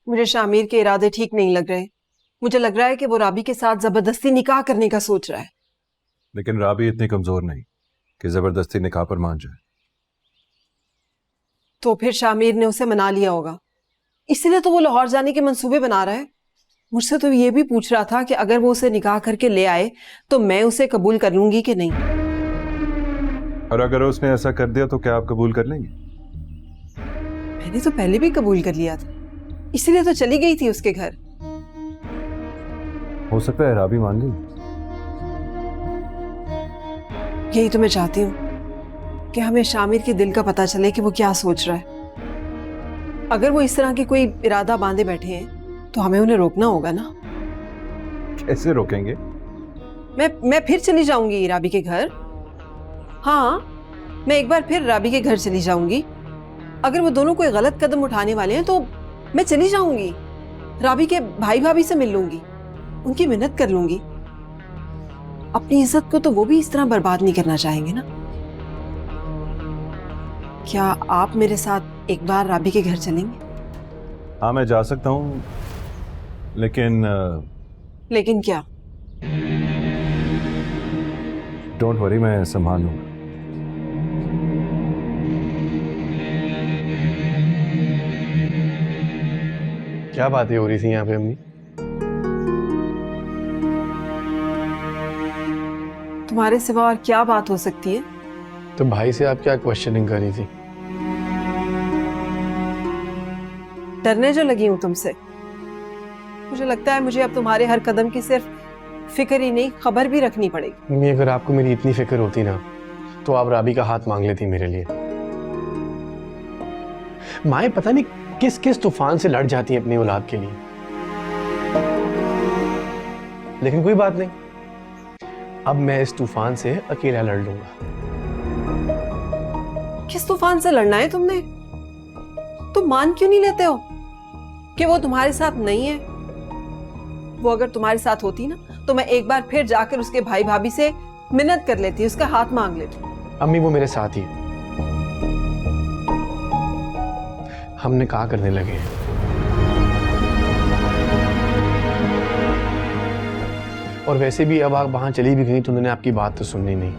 मुझे शामिर के इरादे ठीक नहीं लग रहे। मुझे लग रहा है कि वो राबी के साथ जबरदस्ती निकाह करने का सोच रहा है। लेकिन राबी इतनी कमजोर नहीं कि जबरदस्ती निकाह पर मान जाए। तो फिर शामिर ने उसे मना लिया होगा, इसलिए तो वो लाहौर जाने के मंसूबे बना रहा है। मुझसे तो ये भी पूछ रहा था कि अगर वो उसे निकाह करके ले आए तो मैं उसे कबूल कर लूंगी कि नहीं। और अगर उसने ऐसा कर दिया तो क्या आप कबूल कर लेंगे? मैंने तो पहले भी कबूल कर लिया था, इसलिए तो चली गई थी उसके घर। हो सकता है राबी मान गई। यही तो मैं चाहती हूँ कि हमें शामिर के दिल का पता चले कि वो क्या सोच रहा है। अगर वो इस तरह की कोई इरादा बांधे बैठे हैं तो हमें उन्हें रोकना होगा ना। कैसे रोकेंगे? मैं फिर चली जाऊंगी राबी के घर। हाँ, मैं एक बार फिर राबी के घर चली जाऊंगी। अगर वो दोनों कोई गलत कदम उठाने वाले हैं तो मैं चली जाऊंगी, राबी के भाई भाभी से मिल लूंगी, उनकी मिन्नत कर लूंगी। अपनी इज्जत को तो वो भी इस तरह बर्बाद नहीं करना चाहेंगे ना। क्या आप मेरे साथ एक बार राबी के घर चलेंगे? हाँ, मैं जा सकता हूँ, लेकिन लेकिन क्या? डोंट वरी, मैं संभाल लूंगा। क्या बातें हो रही थी यहाँ पे अम्मी? तुम्हारे सिवा और क्या बात हो सकती है? तो भाई से आप क्या क्वेश्चनिंग कर रही थी? डरने जो लगी हूं तुमसे। मुझे लगता है मुझे अब तुम्हारे हर कदम की सिर्फ फिक्र ही नहीं, खबर भी रखनी पड़ेगी। मम्मी, अगर आपको मेरी इतनी फिक्र होती ना तो आप राबी का हाथ मांग लेती मेरे लिए। माएं पता नहीं किस किस तूफान से लड़ जाती हैं अपनी औलाद के लिए, लेकिन कोई बात नहीं, अब मैं इस तूफान से अकेला लड़ लूंगा। किस तूफान से लड़ना है तुमने? तुम मान क्यों नहीं लेते हो कि वो तुम्हारे साथ नहीं है? वो अगर तुम्हारे साथ होती ना तो मैं एक बार फिर जाकर उसके भाई भाभी से मिन्नत कर लेती, उसका हाथ मांग लेती। अम्मी, वो मेरे साथ ही है। हम निकाह करने लगे हैं। और वैसे भी अब आप वहां चली भी गई तो उन्होंने आपकी बात तो सुननी नहीं।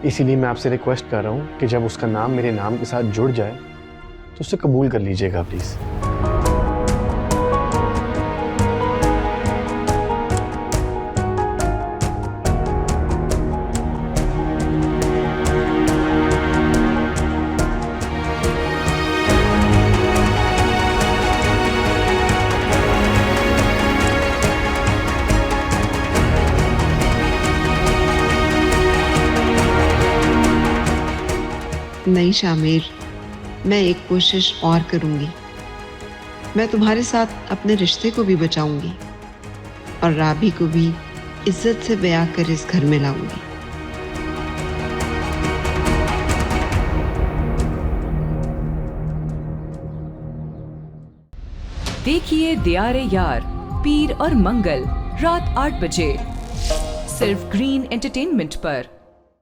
इसीलिए मैं आपसे रिक्वेस्ट कर रहा हूं कि जब उसका नाम मेरे नाम के साथ जुड़ जाए तो उसे कबूल कर लीजिएगा प्लीज। नहीं शामिर, मैं एक कोशिश और करूंगी। मैं तुम्हारे साथ अपने रिश्ते को भी बचाऊंगी और राबी को भी इज्जत से ब्याह कर इस घर में लाऊंगी। देखिए दियारे यार पीर और मंगल रात 8 बजे सिर्फ ग्रीन एंटरटेनमेंट पर।